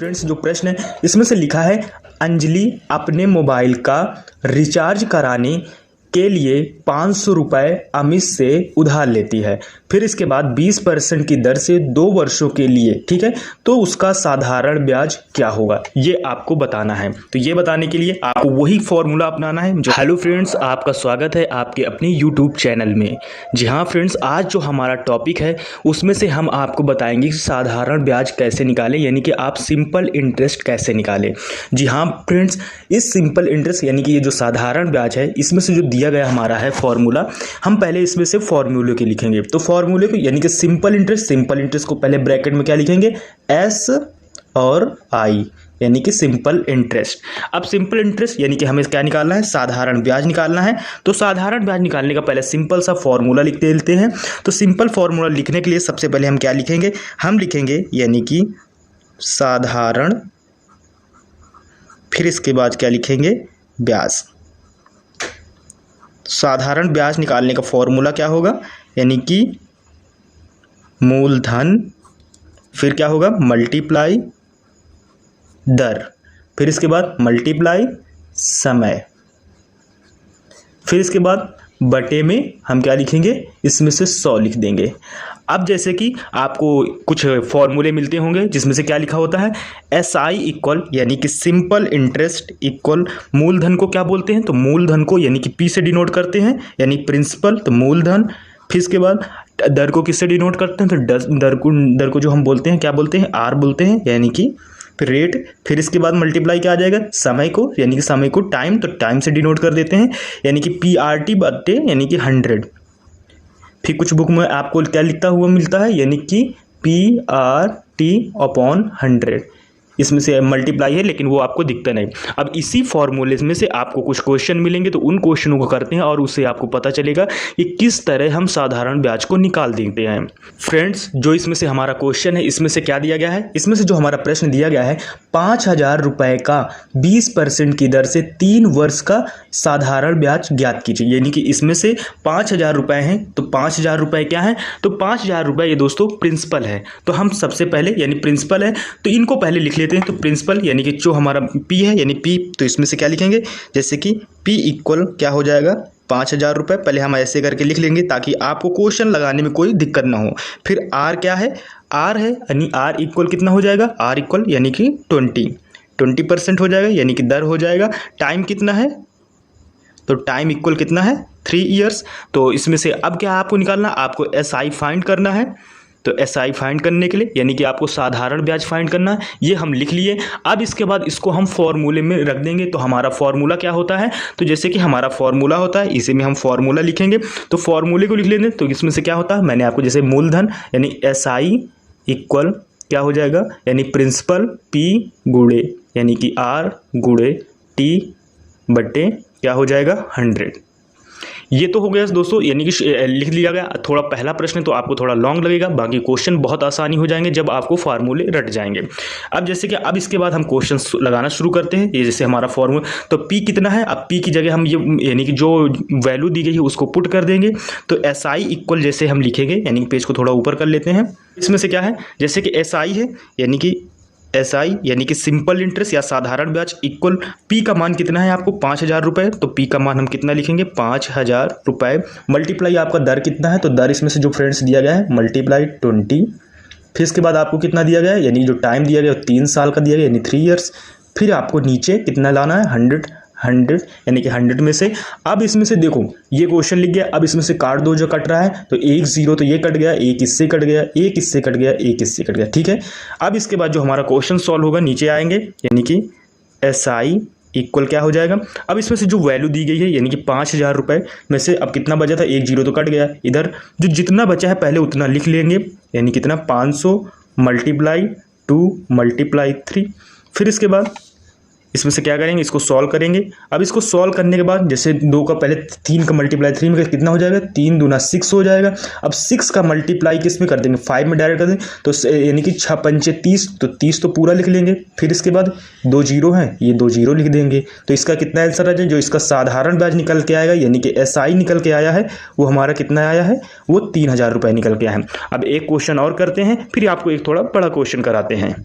Friends, जो प्रश्न है इसमें से लिखा है अंजलि अपने मोबाइल का रिचार्ज कराने के लिए 500 रुपये अमित से उधार लेती है, फिर इसके बाद 20% की दर से 2 वर्षों के लिए, ठीक है, तो उसका साधारण ब्याज क्या होगा ये आपको बताना है। तो ये बताने के लिए आपको वही फॉर्मूला अपनाना है। जो हेलो फ्रेंड्स, आपका स्वागत है आपके अपने यूट्यूब चैनल में। जी हाँ फ्रेंड्स, आज जो हमारा टॉपिक है उसमें से हम आपको बताएंगे कि साधारण ब्याज कैसे निकालें, यानी कि आप सिंपल इंटरेस्ट कैसे निकालें। जी हाँ फ्रेंड्स, इस सिंपल इंटरेस्ट यानी कि ये जो साधारण ब्याज है इसमें से जो दिया गया हमारा है फॉर्मूला, हम पहले इसमें से फॉर्मूले के लिखेंगे। तो फॉर्मूले को यानी कि सिंपल इंटरेस्ट को पहले ब्रैकेट में क्या लिखेंगे, एस और आई, यानी कि सिंपल इंटरेस्ट। अब सिंपल इंटरेस्ट यानी कि हमें क्या निकालना है, साधारण ब्याज निकालना है। तो साधारण ब्याज निकालने का पहले सिंपल सा फॉर्मूला लिख देते हैं। तो सिंपल फॉर्मूला लिखने के लिए सबसे पहले हम क्या लिखेंगे, हम लिखेंगे यानी कि साधारण, फिर इसके बाद क्या लिखेंगे, ब्याज। साधारण ब्याज निकालने का फॉर्मूला क्या होगा, यानी कि मूलधन, फिर क्या होगा, मल्टीप्लाई दर, फिर इसके बाद मल्टीप्लाई समय, फिर इसके बाद बटे में हम क्या लिखेंगे, इसमें से 100 लिख देंगे। अब जैसे कि आपको कुछ फॉर्मूले मिलते होंगे जिसमें से क्या लिखा होता है, एस आई इक्वल यानी कि सिंपल इंटरेस्ट इक्वल मूलधन को क्या बोलते हैं, तो मूलधन को यानी कि पी से डिनोट करते हैं, यानी प्रिंसिपल, तो मूलधन। फिर इसके बाद दर को किससे डिनोट करते हैं, तो दर को जो हम बोलते हैं क्या बोलते हैं, आर बोलते हैं, यानी कि फिर रेट। फिर इसके बाद मल्टीप्लाई क्या आ जाएगा, समय को, यानी कि समय को टाइम, तो टाइम से डिनोट कर देते हैं, यानी कि पी आर टी बटे यानी कि 100। फिर कुछ बुक में आपको क्या लिखता हुआ मिलता है, यानी कि पी आर टी अपॉन 100, इसमें से मल्टीप्लाई है लेकिन वो आपको दिखता नहीं। अब इसी फॉर्मूले में से आपको कुछ क्वेश्चन मिलेंगे, तो उन क्वेश्चनों को करते हैं और उससे आपको पता चलेगा कि किस तरह हम साधारण ब्याज को निकाल देते हैं। फ्रेंड्स, जो इसमें से हमारा क्वेश्चन है इसमें से क्या दिया गया है, इसमें से जो हमारा प्रश्न दिया गया है 5000 रुपये का 20% की दर से 3 वर्ष का साधारण ब्याज ज्ञात कीजिए। यानी कि इसमें से 5000 रुपये हैं, तो 5000 रुपये क्या है, तो 5000 रुपये ये दोस्तों प्रिंसिपल है। तो हम सबसे पहले यानी प्रिंसिपल है तो इनको पहले लिख लेते हैं। तो प्रिंसिपल यानी कि जो हमारा पी है यानी पी, तो इसमें से क्या लिखेंगे, जैसे कि पी इक्वल क्या हो जाएगा, 5000 रुपये। पहले हम ऐसे करके लिख लेंगे ताकि आपको क्वेश्चन लगाने में कोई दिक्कत ना हो। फिर आर क्या है, आर है यानी आर इक्वल कितना हो जाएगा, आर इक्वल यानी कि 20% हो जाएगा, यानी कि दर हो जाएगा। टाइम कितना है, तो टाइम इक्वल कितना है, 3 ईयर्स। तो इसमें से अब क्या आपको निकालना, आपको एस आई फाइंड करना है। तो एस आई फाइंड करने के लिए यानी कि आपको साधारण ब्याज फाइंड करना है, ये हम लिख लिए। अब इसके बाद इसको हम फॉर्मूले में रख देंगे। तो हमारा फॉर्मूला क्या होता है, तो जैसे कि हमारा फॉर्मूला होता है इसी में हम फॉर्मूला लिखेंगे। तो फॉर्मूले को लिख लेंगे। तो इसमें से क्या होता है, मैंने आपको जैसे मूलधन यानी एस आई इक्वल क्या हो जाएगा, यानी प्रिंसिपल पी गुणे यानी कि आर गुणे टी बटे क्या हो जाएगा 100। ये तो हो गया दोस्तों, यानी कि लिख लिया गया। थोड़ा पहला प्रश्न तो आपको थोड़ा लॉन्ग लगेगा, बाकी क्वेश्चन बहुत आसानी हो जाएंगे जब आपको फार्मूले रट जाएंगे। अब जैसे कि अब इसके बाद हम क्वेश्चन लगाना शुरू करते हैं। ये जैसे हमारा फॉर्मूला, तो पी कितना है, अब पी की जगह हम ये यानी कि जो वैल्यू दी गई है उसको पुट कर देंगे। तो एस आई इक्वल जैसे हम लिखेंगे, यानी कि पेज को थोड़ा ऊपर कर लेते हैं। इसमें से क्या है, जैसे कि एस आई है यानी कि एस आई यानी कि सिंपल इंटरेस्ट या साधारण ब्याज इक्वल पी का मान कितना है आपको 5000 रुपये। तो पी का मान हम कितना लिखेंगे, 5000 रुपये। मल्टीप्लाई आपका दर कितना है, तो दर इसमें से जो फ्रेंड्स दिया गया है मल्टीप्लाई 20। फिर इसके बाद आपको कितना दिया गया है, यानी जो टाइम दिया गया 3 साल का दिया गया, यानी 3 ईयर्स। फिर आपको नीचे कितना लाना है, 100 यानी कि 100 में से। अब इसमें से देखो ये क्वेश्चन लिख गया, अब इसमें से काट दो जो कट रहा है, तो 1 0 तो ये कट गया, एक इससे कट गया, एक इससे कट गया, एक इससे कट गया, ठीक है। अब इसके बाद जो हमारा क्वेश्चन सॉल्व होगा नीचे आएंगे, यानी कि एस आई इक्वल क्या हो जाएगा। अब इसमें से जो वैल्यू दी गई है यानी कि 5000 रुपये में से अब कितना बचा था, 1 0 तो कट गया, इधर जो जितना बचा है पहले उतना लिख लेंगे, यानी कितना 500 मल्टीप्लाई 2 मल्टीप्लाई 3। फिर इसके बाद इसमें से क्या करेंगे, इसको सॉल्व करेंगे। अब इसको सॉल्व करने के बाद जैसे 2 का पहले 3 का मल्टीप्लाई 3 में कितना हो जाएगा, 3 दूना 6 हो जाएगा। अब 6 का मल्टीप्लाई किस में कर देंगे, 5 में डायरेक्ट कर देंगे, तो यानी कि 6 पंचे 30, तो 30 तो पूरा लिख लेंगे। फिर इसके बाद 2 0 हैं, ये 2 0 लिख देंगे। तो इसका कितना आंसर आ जाए, जो इसका साधारण ब्याज निकल के आएगा यानी कि एस आई निकल के आया है, वो हमारा कितना आया है, वो 3000 रुपये निकल के आया है। अब एक क्वेश्चन और करते हैं, फिर आपको एक थोड़ा बड़ा क्वेश्चन कराते हैं।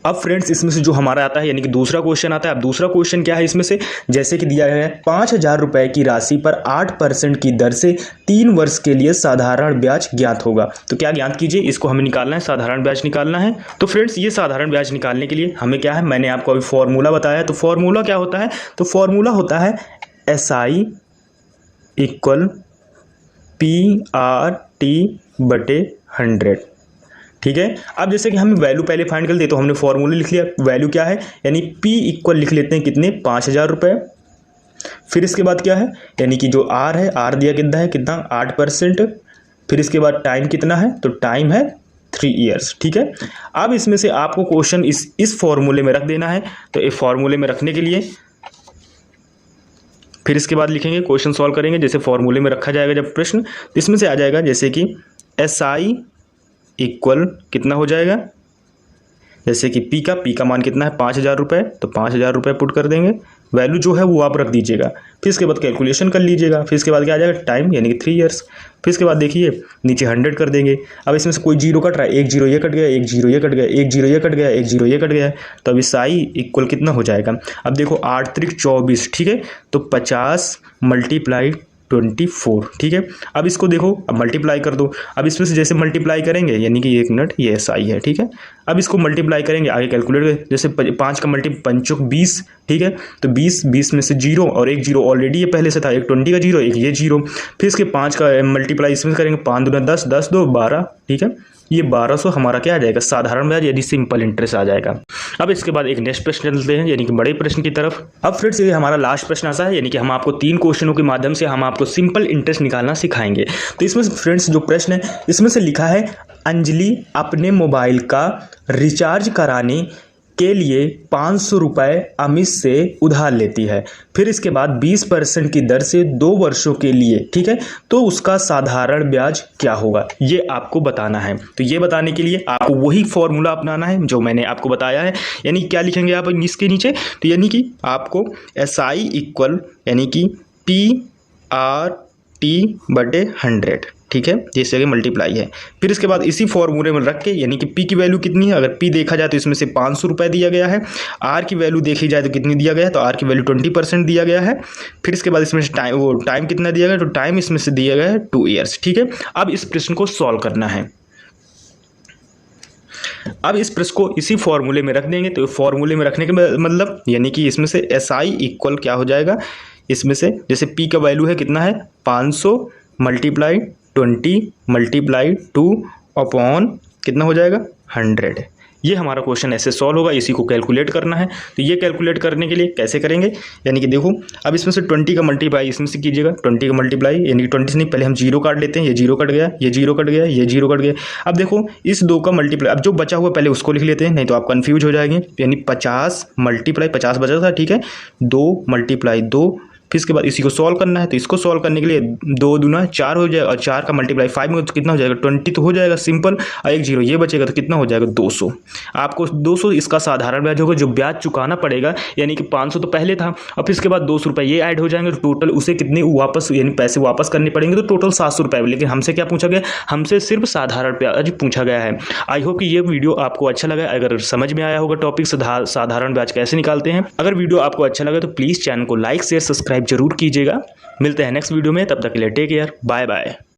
अब फ्रेंड्स इसमें से जो हमारा आता है यानी कि दूसरा क्वेश्चन आता है। अब दूसरा क्वेश्चन क्या है इसमें से, जैसे कि दिया गया है 5,000 रुपए की राशि पर 8% की दर से 3 वर्ष के लिए साधारण ब्याज ज्ञात होगा। तो क्या ज्ञात कीजिए, इसको हमें निकालना है, साधारण ब्याज निकालना है। तो फ्रेंड्स ये साधारण ब्याज निकालने के लिए हमें क्या है, मैंने आपको अभी फॉर्मूला बताया। तो फॉर्मूला क्या होता है, तो फॉर्मूला होता है SI इक्वल PRT बटे 100। ठीक है। अब जैसे कि हमें वैल्यू पहले फाइंड कर दे, तो हमने फॉर्मूला लिख लिया। वैल्यू क्या है, यानी P इक्वल लिख लेते हैं कितने, 5,000 रुपये। फिर इसके बाद क्या है, यानी कि जो R है, R दिया कितना 8%। फिर इसके बाद टाइम कितना है, तो टाइम है 3 ईयर्स। ठीक है। अब इसमें से आपको क्वेश्चन इस फॉर्मूले में रख देना है। तो इस फॉर्मूले में रखने के लिए फिर इसके बाद लिखेंगे, क्वेश्चन सॉल्व करेंगे। जैसे फॉर्मूले में रखा जाएगा जब प्रश्न, इसमें से आ जाएगा जैसे कि SI इक्वल कितना हो जाएगा, जैसे कि P का मान कितना है 5,000 रुपये, तो 5,000 रुपये पुट कर देंगे। वैल्यू जो है वो आप रख दीजिएगा। फिर इसके बाद कैलकुलेशन कर लीजिएगा। फिर इसके बाद क्या आ जाएगा, टाइम यानी कि 3 ईयर्स। फिर इसके बाद देखिए नीचे 100 कर देंगे। अब इसमें से कोई जीरो कट रहा है, एक जीरो ये कट गया, एक जीरो ये कट गया, एक जीरो ये कट गया, एक जीरो ये कट गया। तो अब SI इक्वल कितना हो जाएगा, अब देखो 8 त्रिक 24। ठीक है। तो 50 मल्टीप्लाई 24। ठीक है। अब इसको देखो, अब मल्टीप्लाई कर दो। अब इसमें से जैसे मल्टीप्लाई करेंगे, यानी कि 1 मिनट, ये SI है। ठीक है। अब इसको मल्टीप्लाई करेंगे, आगे कैलकुलेट करें। जैसे 5 का मल्टी 5 20। ठीक है। तो 20 में से जीरो और एक जीरो ऑलरेडी ये पहले से था, एक 20 का जीरो, एक ये जीरो। फिर इसके 5 का मल्टीप्लाई इसमें करेंगे, 5 दूना 10, 10 दो 12। ठीक है। ये 1200 हमारा क्या आ जाएगा, साधारण ब्याज यानी सिंपल इंटरेस्ट आ जाएगा। अब इसके बाद एक नेक्स्ट प्रश्न चलते हैं, यानी कि बड़े प्रश्न की तरफ। अब फ्रेंड्स ये हमारा लास्ट प्रश्न आता है, यानी कि हम आपको 3 क्वेश्चनों के माध्यम से हम आपको सिंपल इंटरेस्ट निकालना सिखाएंगे। तो इसमें फ्रेंड्स जो प्रश्न है, इसमें से लिखा है अंजलि अपने मोबाइल का रिचार्ज कराने के लिए 500 रुपये अमित से उधार लेती है। फिर इसके बाद 20% की दर से 2 वर्षों के लिए, ठीक है, तो उसका साधारण ब्याज क्या होगा, ये आपको बताना है। तो ये बताने के लिए आपको वही फॉर्मूला अपनाना है जो मैंने आपको बताया है। यानी क्या लिखेंगे आप इसके नीचे, तो यानी कि आपको SI इक्वल यानी कि PRT बटे 100। ठीक है, जैसे कि मल्टीप्लाई है। फिर इसके बाद इसी फॉर्मूले में रख के, यानी कि P की वैल्यू कितनी है, अगर P देखा जाए तो इसमें से 500 रुपये दिया गया है। R की वैल्यू देखी जाए तो कितनी दिया गया है, तो R की वैल्यू 20% दिया गया है। फिर इसके बाद इसमें से टाइम कितना दिया गया है, तो टाइम इसमें से दिया गया है 2 ईयर्स। ठीक है। अब इस प्रश्न को सॉल्व करना है। अब इस प्रश्न को इसी फॉर्मूले में रख देंगे। तो फॉर्मूले में रखने के मतलब यानी कि इसमें से SI इक्वल क्या हो जाएगा, इसमें से जैसे P का वैल्यू है कितना है 500 मल्टीप्लाई 20 मल्टीप्लाई 2 अपॉन कितना हो जाएगा 100। ये हमारा क्वेश्चन ऐसे सॉल्व होगा। इसी को कैलकुलेट करना है। तो ये कैलकुलेट करने के लिए कैसे करेंगे, यानी कि देखो अब इसमें से 20 का मल्टीप्लाई इसमें से कीजिएगा, 20 का मल्टीप्लाई यानी कि 20 से नहीं, पहले हम जीरो काट लेते हैं। ये जीरो कट गया, ये जीरो कट गया, ये जीरो कट गया। अब देखो इस 2 का मल्टीप्लाई, अब जो बचा हुआ पहले उसको लिख लेते हैं, नहीं तो आप कन्फ्यूज हो जाएंगे। यानी 50 मल्टीप्लाई 50 बचा था, ठीक है, 2 मल्टीप्लाई 2। फिर इसके बाद इसी को सॉल्व करना है। तो इसको सॉल्व करने के लिए 2 दूना 4 हो जाएगा, और 4 का मल्टीप्लाई 5 में तो कितना हो जाएगा 20 तो हो जाएगा सिंपल, और एक जीरो ये बचेगा तो कितना हो जाएगा 200। आपको 200 इसका साधारण ब्याज होगा जो ब्याज चुकाना पड़ेगा, यानी कि 500 तो पहले था, और फिर इसके बाद 200 रुपये ये ऐड हो जाएंगे, तो टोटल उसे कितने वापस यानी पैसे वापस करने पड़ेंगे, तो टोटल 700 रुपये। लेकिन हमसे क्या पूछा गया, हमसे सिर्फ साधारण ब्याज पूछा गया है। आई होप कि ये वीडियो आपको अच्छा लगा। अगर समझ में आया होगा टॉपिक साधारण ब्याज कैसे निकालते हैं, अगर वीडियो आपको अच्छा लगा तो प्लीज़ चैनल को लाइक शेयर सब्सक्राइब जरूर कीजिएगा। मिलते हैं नेक्स्ट वीडियो में, तब तक के लिए टेक केयर, बाय बाय।